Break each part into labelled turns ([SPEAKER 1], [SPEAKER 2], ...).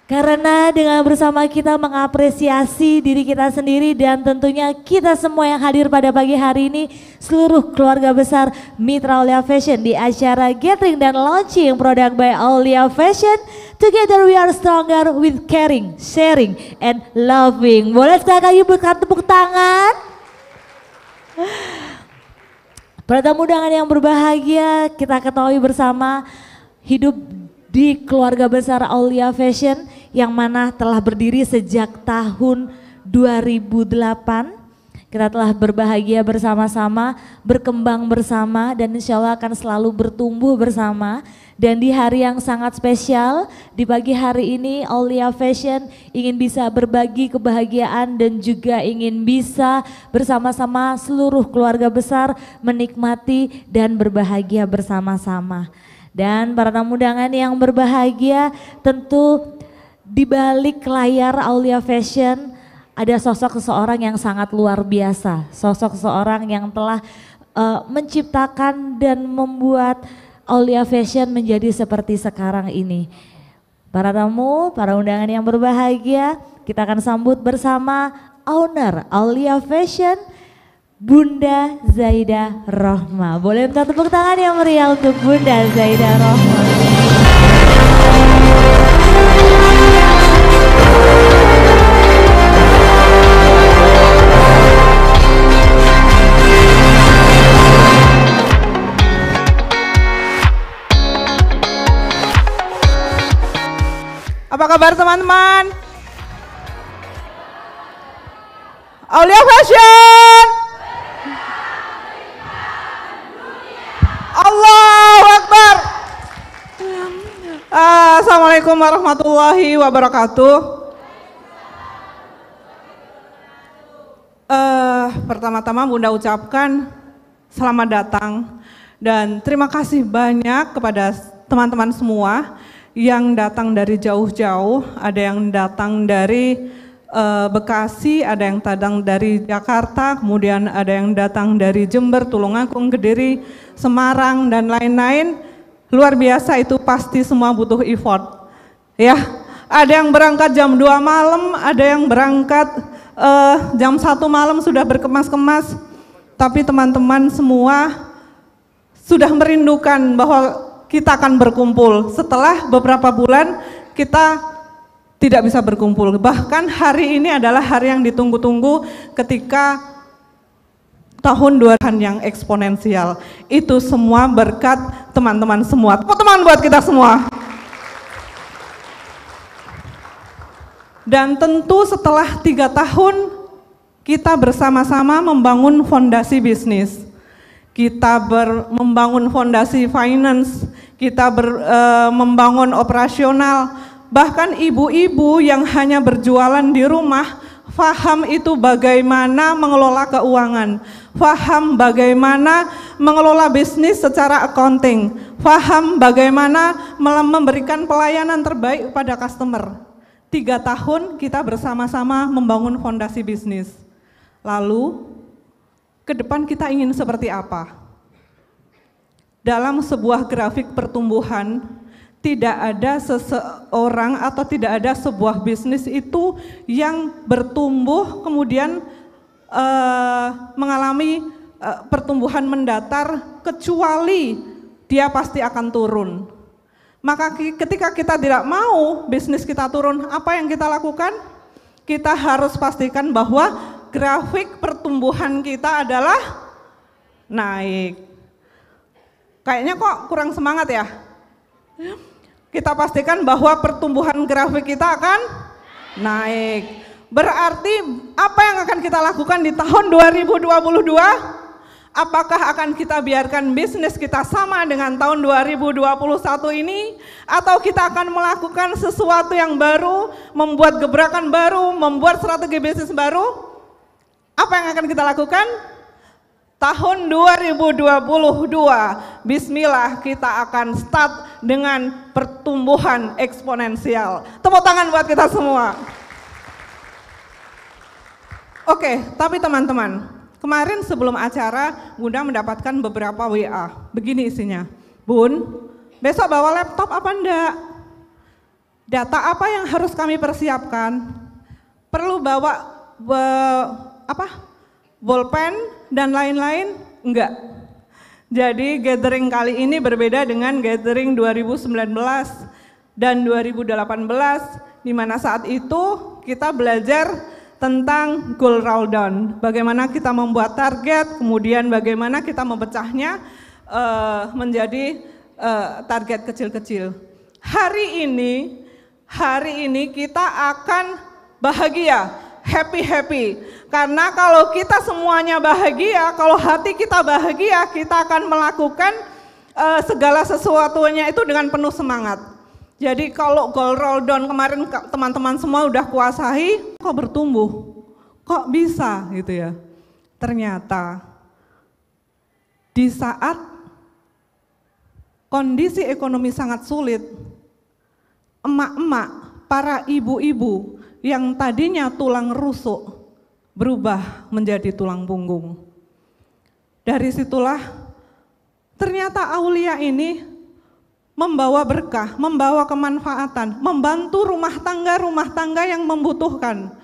[SPEAKER 1] Karena dengan bersama kita mengapresiasi diri kita sendiri dan tentunya kita semua yang hadir pada pagi hari ini, seluruh keluarga besar Mitra Aulia Fashion di acara gathering dan launching produk by Aulia Fashion. Together we are stronger with caring, sharing, and loving. Boleh sekali lagi bukan tepuk tangan? Para tamu undangan yang berbahagia, kita ketahui bersama hidup di keluarga besar Aulia Fashion yang mana telah berdiri sejak tahun 2008. Kita telah berbahagia bersama-sama, berkembang bersama dan insya Allah akan selalu bertumbuh bersama. Dan di hari yang sangat spesial, di pagi hari ini Aulia Fashion ingin bisa berbagi kebahagiaan dan juga ingin bisa bersama-sama seluruh keluarga besar menikmati dan berbahagia bersama-sama. Dan para tamu undangan yang berbahagia, tentu di balik layar Aulia Fashion ada sosok seseorang yang sangat luar biasa. Sosok seseorang yang telah menciptakan dan membuat Aulia Fashion menjadi seperti sekarang ini. Para tamu, para undangan yang berbahagia, kita akan sambut bersama owner Aulia Fashion, Bunda Zaidah Rohma. Boleh minta tepuk tangan yang meriah untuk Bunda Zaidah Rohma.
[SPEAKER 2] Apa kabar teman-teman? Aulia Fashion! Allahu Akbar. Assalamualaikum warahmatullahi wabarakatuh. Pertama-tama Bunda ucapkan selamat datang dan terima kasih banyak kepada teman-teman semua yang datang dari jauh-jauh. Ada yang datang dari Bekasi, ada yang datang dari Jakarta, kemudian ada yang datang dari Jember, Tulungagung, Kediri, Semarang, dan lain-lain. Luar biasa, itu pasti semua butuh effort. Ya, ada yang berangkat jam 2 malam, ada yang berangkat jam 1 malam sudah berkemas-kemas. Tapi teman-teman semua sudah merindukan bahwa kita akan berkumpul. Setelah beberapa bulan kita tidak bisa berkumpul. Bahkan hari ini adalah hari yang ditunggu-tunggu ketika tahun 2000 yang eksponensial. Itu semua berkat teman-teman semua. Tepuk tangan buat kita semua. Dan tentu setelah 3 tahun kita bersama-sama membangun fondasi bisnis. Kita membangun fondasi finance, kita membangun operasional. Bahkan ibu-ibu yang hanya berjualan di rumah, paham itu bagaimana mengelola keuangan, paham bagaimana mengelola bisnis secara accounting, paham bagaimana memberikan pelayanan terbaik pada customer. 3 tahun kita bersama-sama membangun fondasi bisnis. Lalu, ke depan kita ingin seperti apa? Dalam sebuah grafik pertumbuhan, tidak ada seseorang atau tidak ada sebuah bisnis itu yang bertumbuh kemudian mengalami pertumbuhan mendatar kecuali dia pasti akan turun. Maka ketika kita tidak mau bisnis kita turun, apa yang kita lakukan? Kita harus pastikan bahwa grafik pertumbuhan kita adalah naik. Kayaknya kok kurang semangat ya? Kita pastikan bahwa pertumbuhan grafik kita akan naik. Berarti apa yang akan kita lakukan di tahun 2022? Apakah akan kita biarkan bisnis kita sama dengan tahun 2021 ini? Atau kita akan melakukan sesuatu yang baru, membuat gebrakan baru, membuat strategi bisnis baru? Apa yang akan kita lakukan? Tahun 2022, bismillah kita akan start dengan pertumbuhan eksponensial. Tepuk tangan buat kita semua. Oke, tapi teman-teman, kemarin sebelum acara Bunda mendapatkan beberapa WA. Begini isinya, Bun, besok bawa laptop apa enggak? Data apa yang harus kami persiapkan? Perlu bawa bolpen dan lain-lain? Enggak. Jadi gathering kali ini berbeda dengan gathering 2019 dan 2018, di mana saat itu kita belajar tentang goal roll down, bagaimana kita membuat target, kemudian bagaimana kita memecahnya menjadi target kecil-kecil. Hari ini kita akan bahagia, happy. Karena kalau kita semuanya bahagia, kalau hati kita bahagia, kita akan melakukan segala sesuatunya itu dengan penuh semangat. Jadi kalau goal roll down kemarin teman-teman semua udah kuasai, kok bertumbuh? Kok bisa gitu ya? Ternyata di saat kondisi ekonomi sangat sulit, emak-emak, para ibu-ibu yang tadinya tulang rusuk berubah menjadi tulang punggung. Dari situlah ternyata Aulia ini membawa berkah, membawa kemanfaatan, membantu rumah tangga yang membutuhkan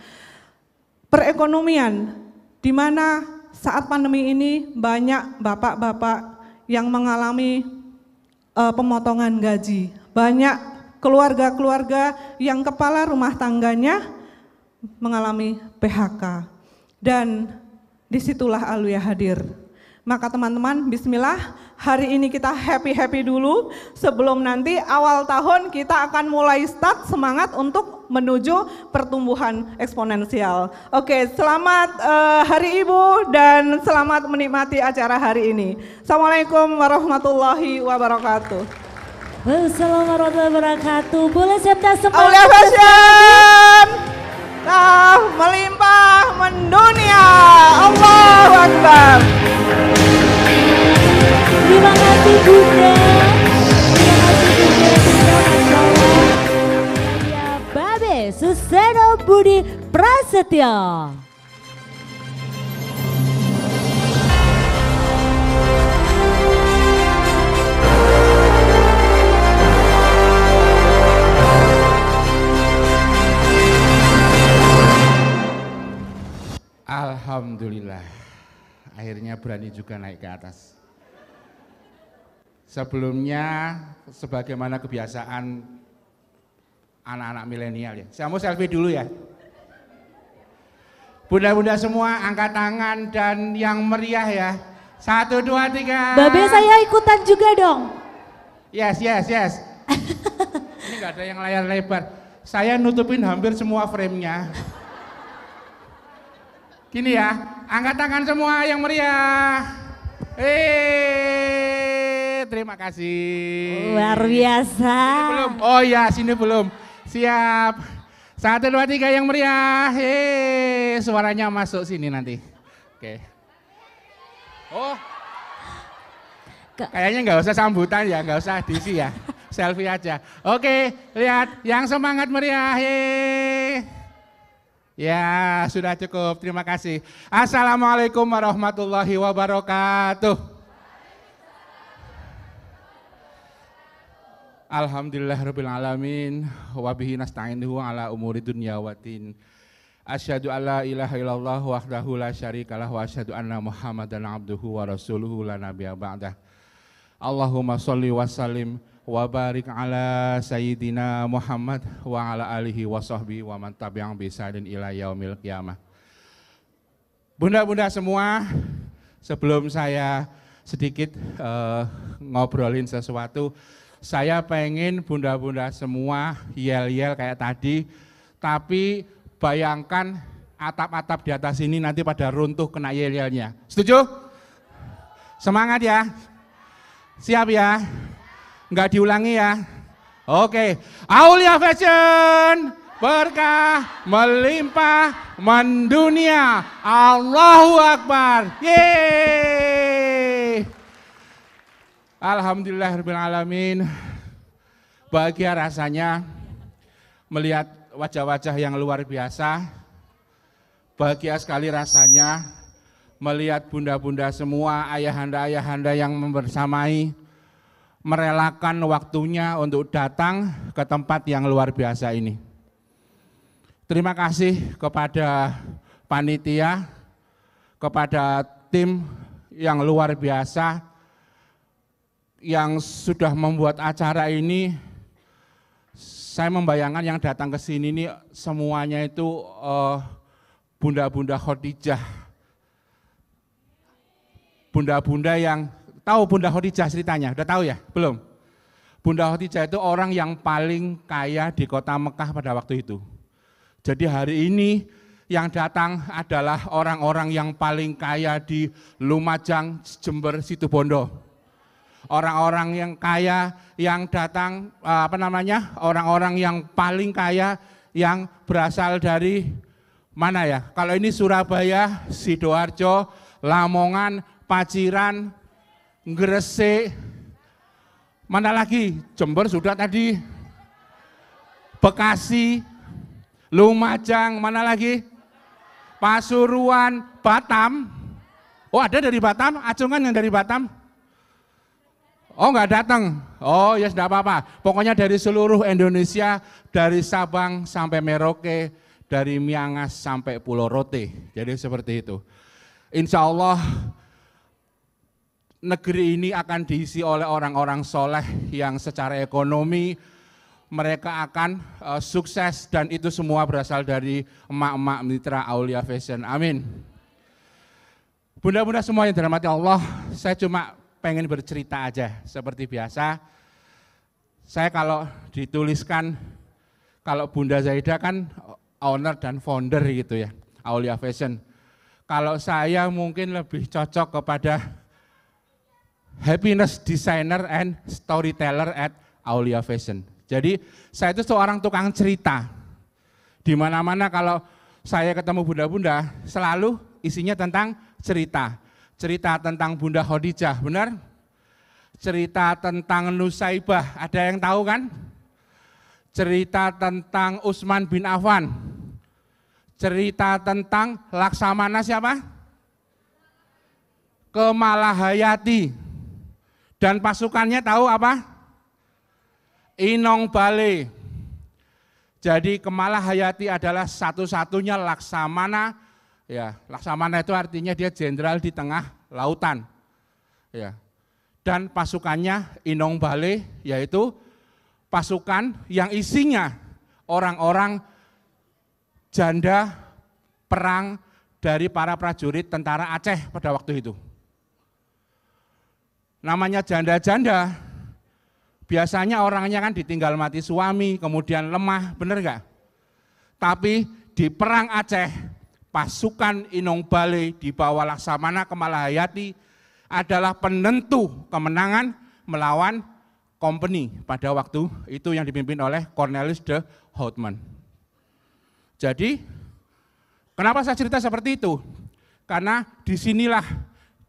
[SPEAKER 2] perekonomian, di mana saat pandemi ini banyak bapak-bapak yang mengalami pemotongan gaji, banyak keluarga-keluarga yang kepala rumah tangganya mengalami PHK, dan disitulah Aulia hadir. Maka teman-teman, bismillah, hari ini kita happy dulu, sebelum nanti awal tahun kita akan mulai start semangat untuk menuju pertumbuhan eksponensial. Oke, selamat Hari Ibu dan selamat menikmati acara hari ini. Assalamualaikum warahmatullahi wabarakatuh.
[SPEAKER 1] Wassalamualaikum warahmatullahi wabarakatuh. Boleh saya minta semangat?
[SPEAKER 2] Aulia Fashion, melimpah mendunia. Allahu Akbar.
[SPEAKER 1] Terima kasih Bunda. Masya Allah. Saya Babe Suseno Budi Prasetyo.
[SPEAKER 3] Alhamdulillah, akhirnya berani juga naik ke atas. Sebelumnya, sebagaimana kebiasaan anak-anak milenial ya, saya mau selfie dulu ya. Bunda-bunda semua angkat tangan dan yang meriah ya. 1, 2, 3.
[SPEAKER 1] Babe saya ikutan juga dong.
[SPEAKER 3] Yes. Ini nggak ada yang layar lebar. Saya nutupin hampir semua frame-nya. Gini ya, angkat tangan semua yang meriah. Terima kasih.
[SPEAKER 1] Luar biasa.
[SPEAKER 3] Sini belum? Oh ya, sini belum. Siap. 1, 2, 3 yang meriah. Suaranya masuk sini nanti. Oke. Oh. Kayaknya nggak usah sambutan ya, nggak usah diisi ya. Selfie aja. Oke, lihat yang semangat meriah. Ya, sudah cukup. Terima kasih. Assalamualaikum warahmatullahi wabarakatuh. Alhamdulillahirabbil alamin wa bihi nasta'inuhu ala umuri dunya waddin. Asyhadu alla ilaha illallah wahdahu la syarikalah wa asyhadu anna Muhammadan abduhu wa rasuluhu la nabiyya ba'dah. Allahumma sholli wa sallim wa barik ala sayyidina Muhammad wa ala alihi wa sahbihi wa man tabi'ahum bi ihsanin ila yaumil qiyamah. Bunda-bunda semua, sebelum saya sedikit ngobrolin sesuatu, saya pengen bunda-bunda semua yel-yel kayak tadi, tapi bayangkan atap-atap di atas ini nanti pada runtuh kena yel-yelnya. Setuju? Semangat ya. Siap ya. Enggak diulangi ya. Oke, Aulia Fashion, berkah melimpah mendunia. Allahu Akbar. Yeay. Alhamdulillahirabbil alamin. Bahagia rasanya melihat wajah-wajah yang luar biasa. Bahagia sekali rasanya melihat bunda-bunda semua, ayahanda-ayahanda yang membersamai, merelakan waktunya untuk datang ke tempat yang luar biasa ini. Terima kasih kepada panitia, kepada tim yang luar biasa yang sudah membuat acara ini. Saya membayangkan yang datang ke sini ini semuanya itu bunda-bunda Khadijah. Bunda-bunda yang tahu Bunda Khadijah ceritanya, udah tahu ya? Belum? Bunda Khadijah itu orang yang paling kaya di kota Mekah pada waktu itu. Jadi hari ini yang datang adalah orang-orang yang paling kaya di Lumajang, Jember, Situbondo. Orang-orang yang kaya yang datang, orang-orang yang paling kaya yang berasal dari mana ya? Kalau ini Surabaya, Sidoarjo, Lamongan, Paciran, Gresik, mana lagi? Jember sudah tadi, Bekasi, Lumajang, mana lagi? Pasuruan, Batam. Oh ada dari Batam, acungan yang dari Batam. Oh nggak datang, oh ya sudah apa-apa. Pokoknya dari seluruh Indonesia, dari Sabang sampai Merauke, dari Miangas sampai Pulau Rote. Jadi seperti itu. Insya Allah negeri ini akan diisi oleh orang-orang soleh yang secara ekonomi mereka akan sukses, dan itu semua berasal dari emak-emak mitra Aulia Fashion. Amin. Bunda-bunda semua yang dirahmati Allah, saya cuma pengen bercerita aja seperti biasa. Saya kalau dituliskan, kalau Bunda Zaidah kan owner dan founder gitu ya, Aulia Fashion. Kalau saya mungkin lebih cocok kepada happiness designer and storyteller at Aulia Fashion. Jadi saya itu seorang tukang cerita. Di mana-mana kalau saya ketemu bunda-bunda selalu isinya tentang cerita. Cerita tentang Bunda Khadijah, benar? Cerita tentang Nusaibah, ada yang tahu kan? Cerita tentang Utsman bin Affan. Cerita tentang Laksamana siapa? Kemalahayati. Dan pasukannya tahu apa? Inong Bale. Jadi Kemalahayati adalah satu-satunya Laksamana. Ya, Laksamana itu artinya dia jenderal di tengah lautan. Ya. Dan pasukannya Inong Bale, yaitu pasukan yang isinya orang-orang janda perang dari para prajurit tentara Aceh pada waktu itu. Namanya janda-janda, biasanya orangnya kan ditinggal mati suami, kemudian lemah, bener gak? Tapi di perang Aceh, pasukan Inong Bale di bawah Laksamana Kemalahayati adalah penentu kemenangan melawan company pada waktu itu yang dipimpin oleh Cornelis de Houtman. Jadi, kenapa saya cerita seperti itu? Karena disinilah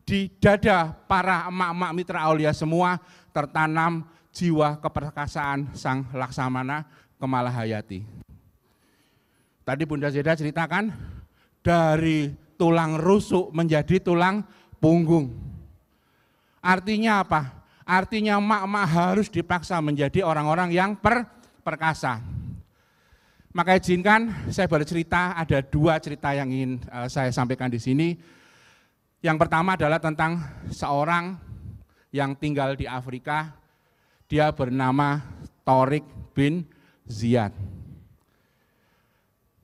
[SPEAKER 3] di dada para emak-emak mitra Aulia semua tertanam jiwa keperkasaan Sang Laksamana Kemalahayati. Tadi Bunda Zaidah ceritakan, dari tulang rusuk menjadi tulang punggung. Artinya apa? Artinya emak-emak harus dipaksa menjadi orang-orang yang perkasa. Maka izinkan saya bercerita, ada dua cerita yang ingin saya sampaikan di sini. Yang pertama adalah tentang seorang yang tinggal di Afrika, dia bernama Tariq bin Ziyad.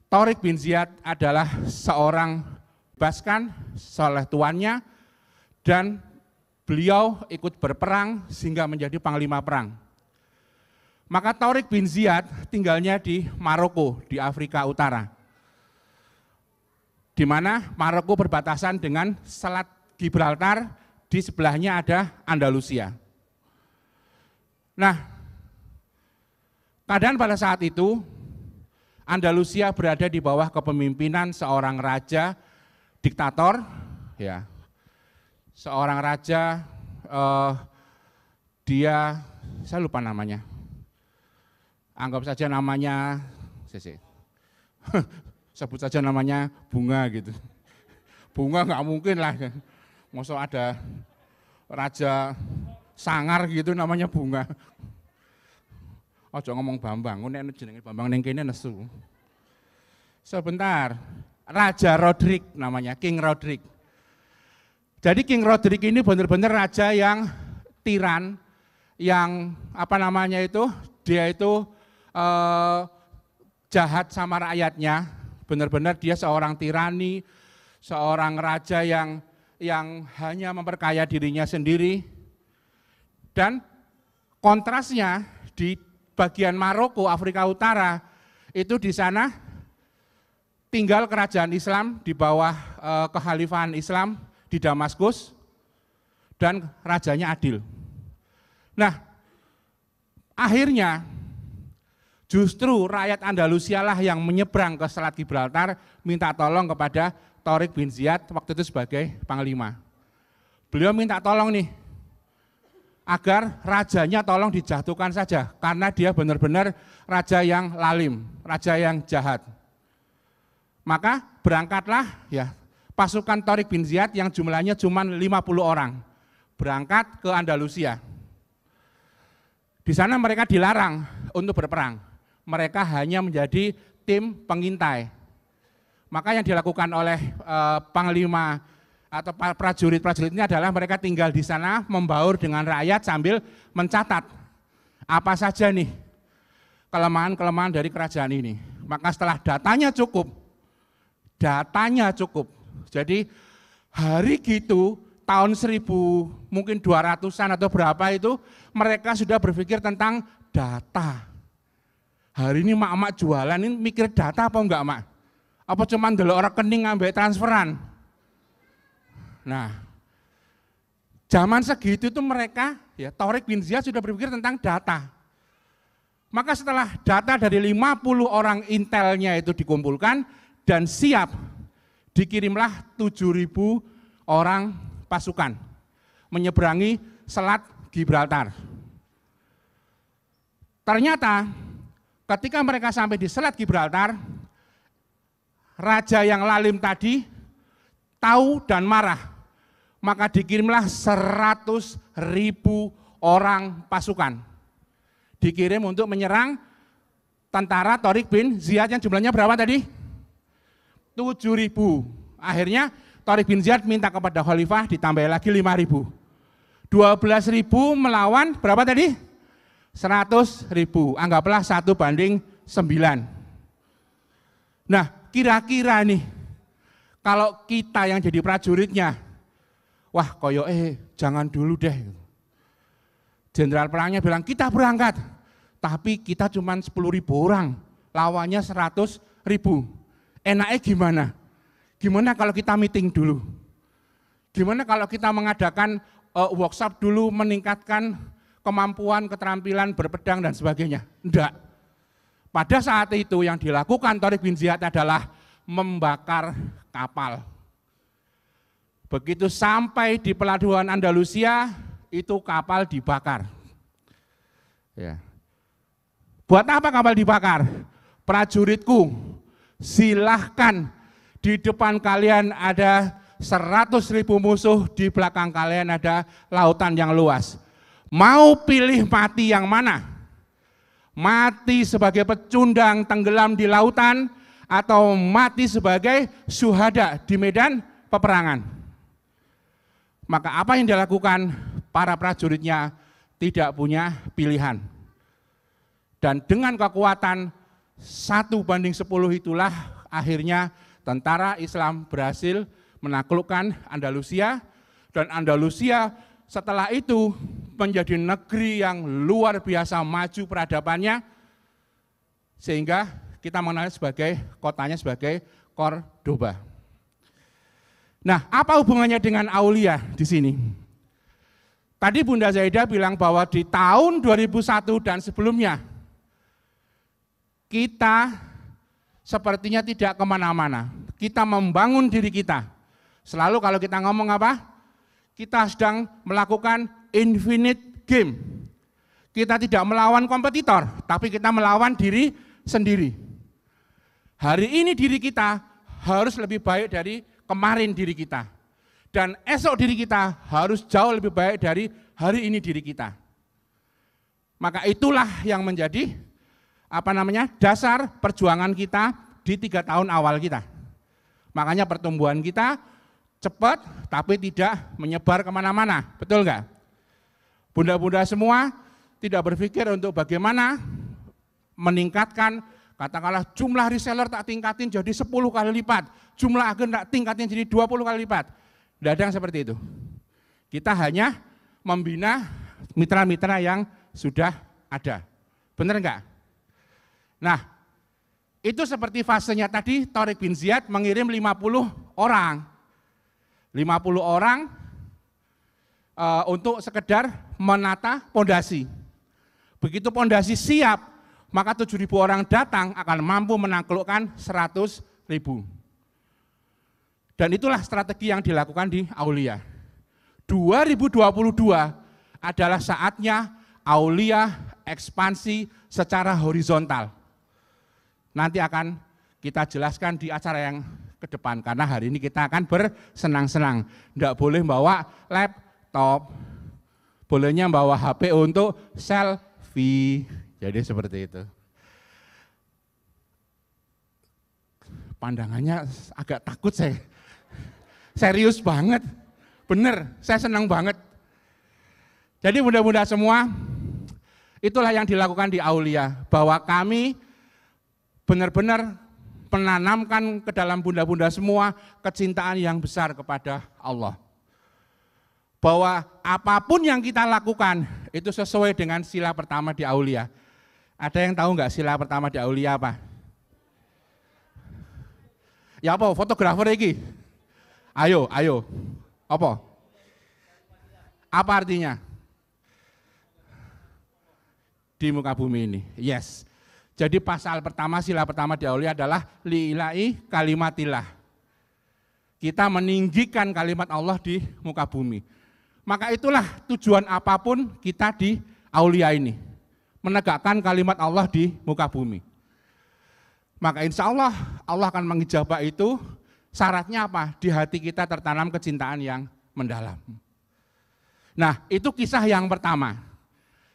[SPEAKER 3] Tariq bin Ziyad adalah seorang bebaskan oleh tuannya, dan beliau ikut berperang sehingga menjadi panglima perang. Maka Tariq bin Ziyad tinggalnya di Maroko, di Afrika Utara, di mana Maroko berbatasan dengan Selat Gibraltar, di sebelahnya ada Andalusia. Nah, keadaan pada saat itu Andalusia berada di bawah kepemimpinan seorang raja diktator, ya, seorang raja, dia, saya lupa namanya, anggap saja namanya, sebut saja namanya Bunga gitu. Bunga nggak mungkin lah, maksud ada raja sangar gitu namanya bunga. Ojo ngomong Bambang, nek jenenge Bambang ning kene nesu. Sebentar, Raja Rodrik namanya, King Rodrik. Jadi King Rodrik ini benar-benar raja yang tiran, yang apa namanya itu, dia itu jahat sama rakyatnya, benar-benar dia seorang tirani, seorang raja yang hanya memperkaya dirinya sendiri. Dan kontrasnya di bagian Maroko, Afrika Utara, itu di sana tinggal kerajaan Islam di bawah kekhalifahan Islam di Damaskus, dan rajanya adil. Nah, akhirnya justru rakyat Andalusia lah yang menyeberang ke Selat Gibraltar minta tolong kepada Tariq bin Ziyad waktu itu sebagai panglima. Beliau minta tolong nih, agar rajanya tolong dijatuhkan saja, karena dia benar-benar raja yang lalim, raja yang jahat. Maka berangkatlah ya pasukan Tariq bin Ziyad yang jumlahnya cuma 50 orang, berangkat ke Andalusia. Di sana mereka dilarang untuk berperang, mereka hanya menjadi tim pengintai. Maka yang dilakukan oleh panglima atau prajurit-prajurit ini adalah mereka tinggal di sana membaur dengan rakyat sambil mencatat apa saja nih kelemahan-kelemahan dari kerajaan ini. Maka setelah datanya cukup, jadi hari gitu tahun 1000 mungkin 200-an atau berapa itu mereka sudah berpikir tentang data. Hari ini mak-mak jualan ini mikir data apa enggak, Mak? Apa cuma ndelok rekening ngambil transferan? Nah, zaman segitu itu mereka, ya Tariq bin Ziyad sudah berpikir tentang data. Maka setelah data dari 50 orang intelnya itu dikumpulkan dan siap, dikirimlah 7.000 orang pasukan menyeberangi Selat Gibraltar. Ternyata ketika mereka sampai di Selat Gibraltar, raja yang lalim tadi tahu dan marah. Maka dikirimlah 100.000 orang pasukan. Dikirim untuk menyerang tentara Tariq bin Ziyad yang jumlahnya berapa tadi? 7.000. Akhirnya Tariq bin Ziyad minta kepada khalifah ditambah lagi 5.000. 12.000 melawan berapa tadi? 100.000. Anggaplah 1:9. Nah, kira-kira nih kalau kita yang jadi prajuritnya, wah koyo jangan dulu deh. Jenderal perangnya bilang kita berangkat, tapi kita cuma 10.000 orang, lawannya 100.000. Enaknya gimana? Gimana kalau kita meeting dulu? Gimana kalau kita mengadakan workshop dulu, meningkatkan kemampuan, keterampilan berpedang dan sebagainya? Enggak. Pada saat itu yang dilakukan Tariq bin Ziyad adalah membakar kapal. Begitu sampai di pelabuhan Andalusia, itu kapal dibakar. Ya. Buat apa kapal dibakar? Prajuritku, silahkan di depan kalian ada 100.000 musuh, di belakang kalian ada lautan yang luas. Mau pilih mati yang mana? Mati sebagai pecundang tenggelam di lautan atau mati sebagai syuhada di medan peperangan? Maka apa yang dilakukan para prajuritnya tidak punya pilihan. Dan dengan kekuatan 1:10 itulah akhirnya tentara Islam berhasil menaklukkan Andalusia, dan Andalusia setelah itu menjadi negeri yang luar biasa maju peradabannya, sehingga kita mengenal sebagai kotanya sebagai Cordoba. Nah, apa hubungannya dengan Aulia di sini? Tadi Bunda Zaidah bilang bahwa di tahun 2001 dan sebelumnya kita sepertinya tidak kemana-mana. Kita membangun diri kita. Selalu kalau kita ngomong apa? Kita sedang melakukan infinite game. Kita tidak melawan kompetitor, tapi kita melawan diri sendiri. Hari ini diri kita harus lebih baik dari kemarin diri kita. Dan esok diri kita harus jauh lebih baik dari hari ini diri kita. Maka itulah yang menjadi dasar perjuangan kita di 3 tahun awal kita. Makanya pertumbuhan kita cepat tapi tidak menyebar kemana-mana, betul nggak? Bunda-bunda semua tidak berpikir untuk bagaimana meningkatkan, katakanlah jumlah reseller tak tingkatin jadi 10 kali lipat, jumlah agen tak tingkatin jadi 20 kali lipat. Tidak ada yang seperti itu. Kita hanya membina mitra-mitra yang sudah ada. Benar enggak? Nah, itu seperti fasenya tadi, Tariq bin Ziyad mengirim 50 orang. 50 orang untuk sekedar menata pondasi. Begitu pondasi siap, maka 7.000 orang datang akan mampu menaklukkan 100.000. Dan itulah strategi yang dilakukan di Aulia. 2022 adalah saatnya Aulia ekspansi secara horizontal. Nanti akan kita jelaskan di acara yang ke depan, karena hari ini kita akan bersenang-senang. Tidak boleh bawa laptop, bolehnya bawa HP untuk selfie. Jadi seperti itu. Pandangannya agak takut saya. Serius banget, bener, saya senang banget. Jadi bunda-bunda semua, itulah yang dilakukan di Aulia, bahwa kami benar-benar menanamkan ke dalam bunda-bunda semua kecintaan yang besar kepada Allah. Bahwa apapun yang kita lakukan, itu sesuai dengan sila pertama di Aulia. Ada yang tahu nggak sila pertama di Aulia apa? Ya apa, fotografer ini? Ayo. Apa? Apa artinya? Di muka bumi ini, yes. Jadi pasal pertama, sila pertama di Aulia adalah li'ila'i kalimatillah. Kita meninggikan kalimat Allah di muka bumi. Maka itulah tujuan apapun kita di Aulia ini. Menegakkan kalimat Allah di muka bumi. Maka insya Allah, Allah akan mengijabah itu. Syaratnya apa? Di hati kita tertanam kecintaan yang mendalam. Nah, itu kisah yang pertama.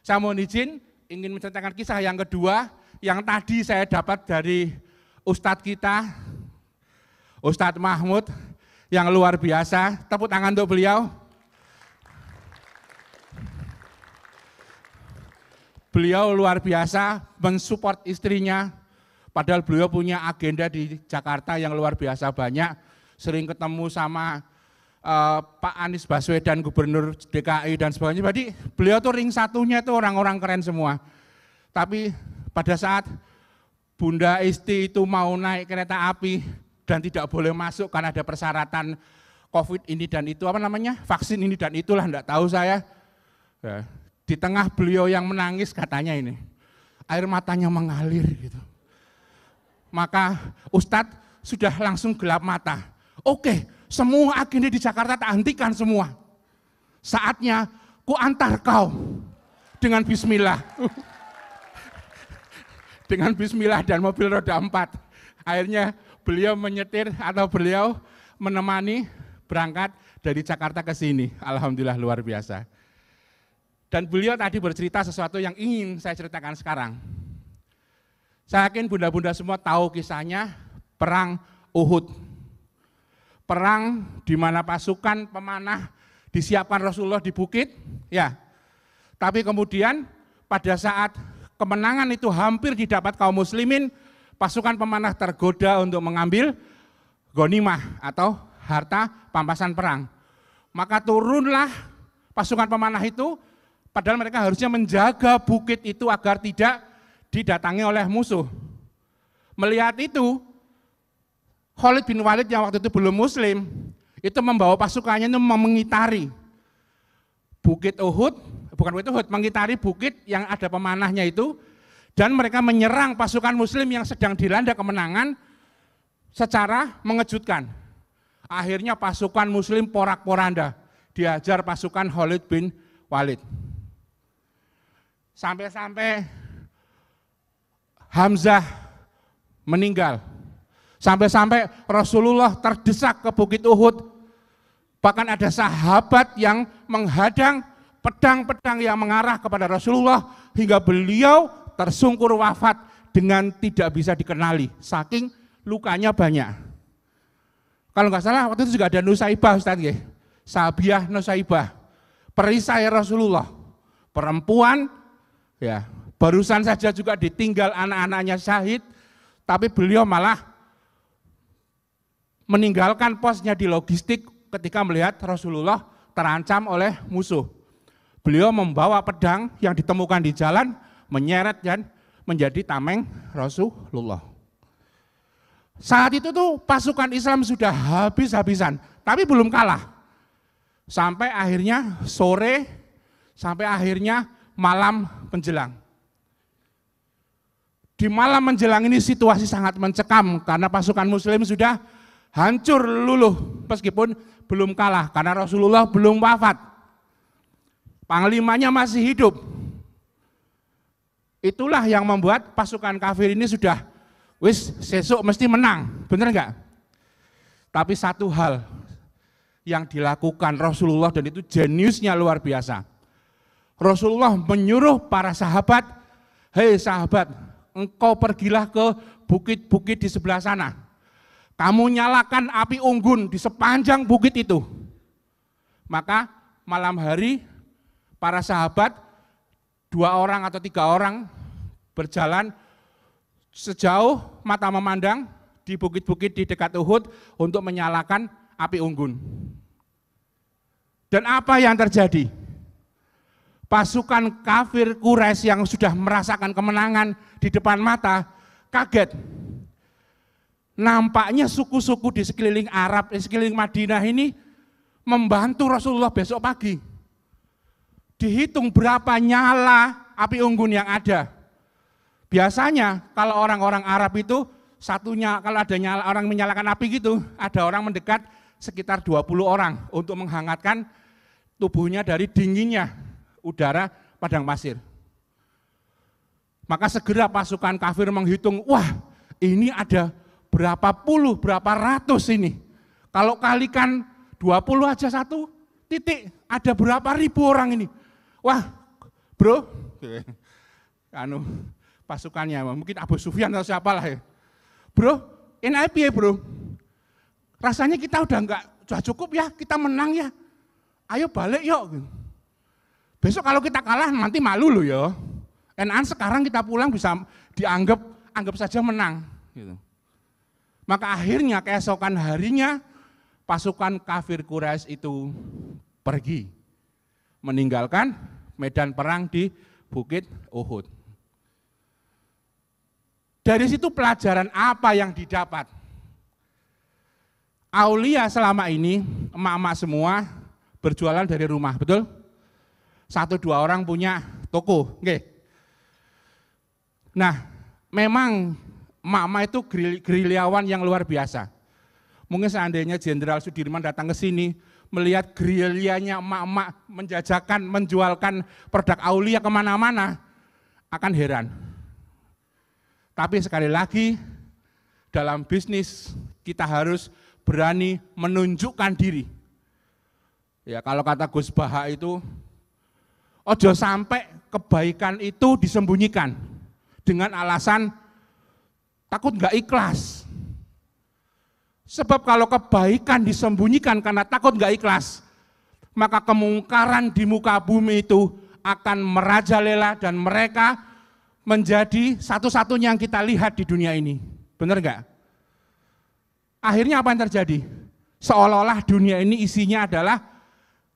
[SPEAKER 3] Saya mohon izin, ingin menceritakan kisah yang kedua, yang tadi saya dapat dari Ustadz kita, Ustadz Mahmud, yang luar biasa. Tepuk tangan untuk beliau. Beliau luar biasa mensupport istrinya, padahal beliau punya agenda di Jakarta yang luar biasa banyak, sering ketemu sama Pak Anies Baswedan, Gubernur DKI dan sebagainya. Jadi beliau tuh ring satunya itu orang-orang keren semua. Tapi pada saat Bunda Isti itu mau naik kereta api dan tidak boleh masuk karena ada persyaratan COVID ini dan itu, vaksin ini dan itulah, enggak tahu saya. Ya, di tengah beliau yang menangis katanya ini, air matanya mengalir gitu. Maka Ustadz sudah langsung gelap mata. Oke, semua agenda di Jakarta tak hentikan semua. Saatnya ku antar kau dengan bismillah. Dengan bismillah dan mobil roda 4. Akhirnya beliau menyetir atau beliau menemani berangkat dari Jakarta ke sini. Alhamdulillah luar biasa. Dan beliau tadi bercerita sesuatu yang ingin saya ceritakan sekarang. Saya yakin bunda-bunda semua tahu kisahnya perang Uhud. Perang di mana pasukan pemanah disiapkan Rasulullah di bukit, ya. Tapi kemudian pada saat kemenangan itu hampir didapat kaum muslimin, pasukan pemanah tergoda untuk mengambil ghanimah atau harta pampasan perang. Maka turunlah pasukan pemanah itu, padahal mereka harusnya menjaga bukit itu agar tidak didatangi oleh musuh. Melihat itu, Khalid bin Walid yang waktu itu belum muslim, itu membawa pasukannya itu mengitari bukit Uhud, bukan bukit Uhud, mengitari bukit yang ada pemanahnya itu, dan mereka menyerang pasukan muslim yang sedang dilanda kemenangan secara mengejutkan. Akhirnya pasukan muslim porak-poranda, dihajar pasukan Khalid bin Walid. Sampai-sampai Hamzah meninggal. Sampai-sampai Rasulullah terdesak ke bukit Uhud. Bahkan ada sahabat yang menghadang pedang-pedang yang mengarah kepada Rasulullah hingga beliau tersungkur wafat dengan tidak bisa dikenali, saking lukanya banyak. Kalau nggak salah waktu itu juga ada Nusaibah, Ustaz nggih. Sabiah Nusaibah, perisai Rasulullah, perempuan ya, barusan saja juga ditinggal anak-anaknya syahid, tapi beliau malah meninggalkan posnya di logistik ketika melihat Rasulullah terancam oleh musuh. Beliau membawa pedang yang ditemukan di jalan, menyeret dan menjadi tameng Rasulullah. Saat itu tuh pasukan Islam sudah habis-habisan, tapi belum kalah. Sampai akhirnya sore, sampai akhirnya malam menjelang. Di malam menjelang ini situasi sangat mencekam karena pasukan muslim sudah hancur luluh meskipun belum kalah karena Rasulullah belum wafat. Panglimanya masih hidup. Itulah yang membuat pasukan kafir ini sudah sesuk mesti menang, bener enggak? Tapi satu hal yang dilakukan Rasulullah dan itu jeniusnya luar biasa. Rasulullah menyuruh para sahabat, hei sahabat, engkau pergilah ke bukit-bukit di sebelah sana. Kamu nyalakan api unggun di sepanjang bukit itu. Maka malam hari para sahabat 2 orang atau 3 orang berjalan sejauh mata memandang di bukit-bukit di dekat Uhud untuk menyalakan api unggun. Dan apa yang terjadi? Pasukan kafir Quraisy yang sudah merasakan kemenangan di depan mata kaget. Nampaknya suku-suku di sekeliling Arab, di sekeliling Madinah ini membantu Rasulullah besok pagi. Dihitung berapa nyala api unggun yang ada. Biasanya kalau orang-orang Arab itu satunya kalau ada orang menyalakan api gitu, ada orang mendekat sekitar 20 orang untuk menghangatkan tubuhnya dari dinginnya udara padang pasir. Maka segera pasukan kafir menghitung, wah ini ada berapa puluh, berapa ratus ini. Kalau kalikan 20 aja satu titik, ada berapa ribu orang ini. Wah bro, pasukannya mungkin Abu Sufyan atau siapalah ya. Bro, NIP ya bro, rasanya kita udah cukup ya, kita menang ya. Ayo balik yuk. Besok kalau kita kalah nanti malu loh ya. Enakan sekarang kita pulang bisa dianggap saja menang. Gitu. Maka akhirnya keesokan harinya pasukan kafir Quraisy itu pergi. Meninggalkan medan perang di Bukit Uhud. Dari situ pelajaran apa yang didapat? Aulia selama ini, emak-emak semua berjualan dari rumah, betul? 1-2 orang punya toko, oke. Nah, memang emak-emak itu gerilyawan yang luar biasa. Mungkin seandainya Jenderal Sudirman datang ke sini, melihat gerilyanya emak-emak menjajakan, menjualkan produk Aulia kemana-mana, akan heran. Tapi sekali lagi, dalam bisnis kita harus berani menunjukkan diri. Ya kalau kata Gus Baha itu, ojo sampai kebaikan itu disembunyikan dengan alasan takut nggak ikhlas. Sebab kalau kebaikan disembunyikan karena takut nggak ikhlas, maka kemungkaran di muka bumi itu akan merajalela dan mereka menjadi satu-satunya yang kita lihat di dunia ini. Benar nggak? Akhirnya apa yang terjadi? Seolah-olah dunia ini isinya adalah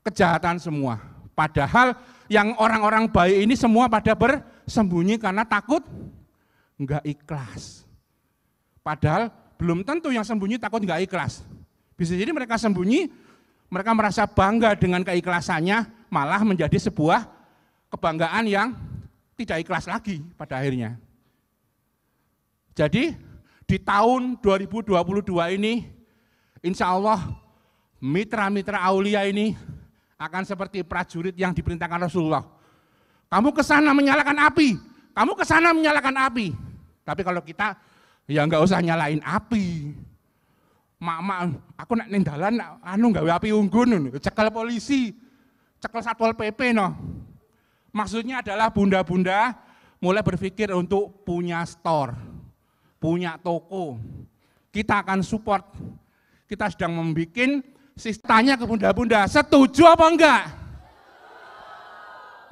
[SPEAKER 3] kejahatan semua. Padahal yang orang-orang baik ini semua pada bersembunyi karena takut nggak ikhlas. Padahal belum tentu yang sembunyi takut nggak ikhlas. Bisa jadi mereka sembunyi, mereka merasa bangga dengan keikhlasannya, malah menjadi sebuah kebanggaan yang tidak ikhlas lagi pada akhirnya. Jadi di tahun 2022 ini, insya Allah mitra-mitra Aulia ini akan seperti prajurit yang diperintahkan Rasulullah. Kamu ke sana menyalakan api, kamu ke sana menyalakan api. Tapi kalau kita, ya nggak usah nyalain api. Mak, aku nak ning dalan, gawe api unggun, cekel polisi. cekel Satpol PP no. Maksudnya adalah bunda-bunda mulai berpikir untuk punya store, punya toko. Kita akan support. Kita sedang membuat sistemnya ke bunda-bunda. Setuju apa enggak?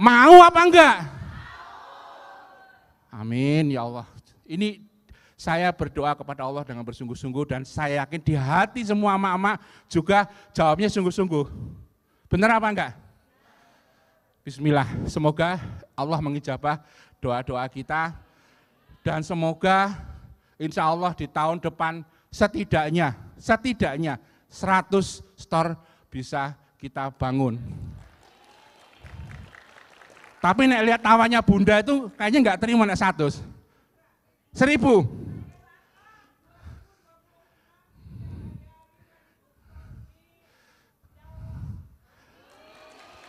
[SPEAKER 3] Mau apa enggak? Amin ya Allah. Ini saya berdoa kepada Allah dengan bersungguh-sungguh dan saya yakin di hati semua emak-emak juga jawabnya sungguh-sungguh. Benar apa enggak? Bismillah, semoga Allah mengijabah doa-doa kita dan semoga insya Allah di tahun depan setidaknya 100 store bisa kita bangun. Tapi nek lihat tawannya bunda itu kayaknya enggak terima nek 100. 1000.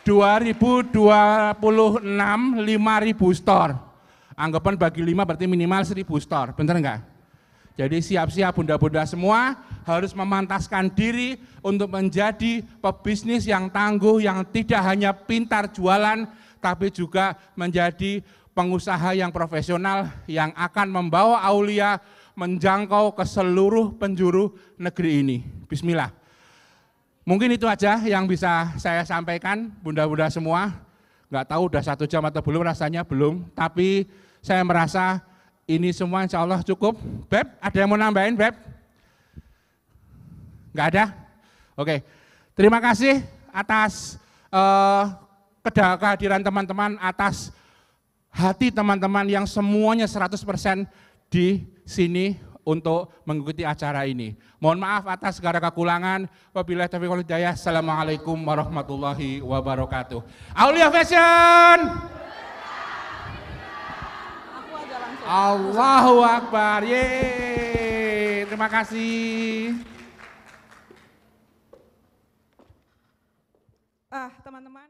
[SPEAKER 3] 2026 5.000 store. Anggapan bagi 5 berarti minimal 1.000 store, bener enggak? Jadi siap-siap bunda-bunda semua harus memantaskan diri untuk menjadi pebisnis yang tangguh, yang tidak hanya pintar jualan, tapi juga menjadi pengusaha yang profesional yang akan membawa Aulia menjangkau ke seluruh penjuru negeri ini. Bismillah. Mungkin itu aja yang bisa saya sampaikan, bunda-bunda semua. Nggak tahu udah 1 jam atau belum, rasanya belum. Tapi saya merasa ini semua insya Allah cukup. Beb, ada yang mau nambahin, Beb? Nggak ada? Oke, terima kasih atas kehadiran teman-teman, atas hati teman-teman yang semuanya 100% di sini untuk mengikuti acara ini. Mohon maaf atas segala kekurangan. Wabillahi taufiq wal hidayah. Assalamualaikum warahmatullahi wabarakatuh. Aulia Fashion. Allahu Akbar. Yeay. Terima kasih.
[SPEAKER 2] Teman-teman.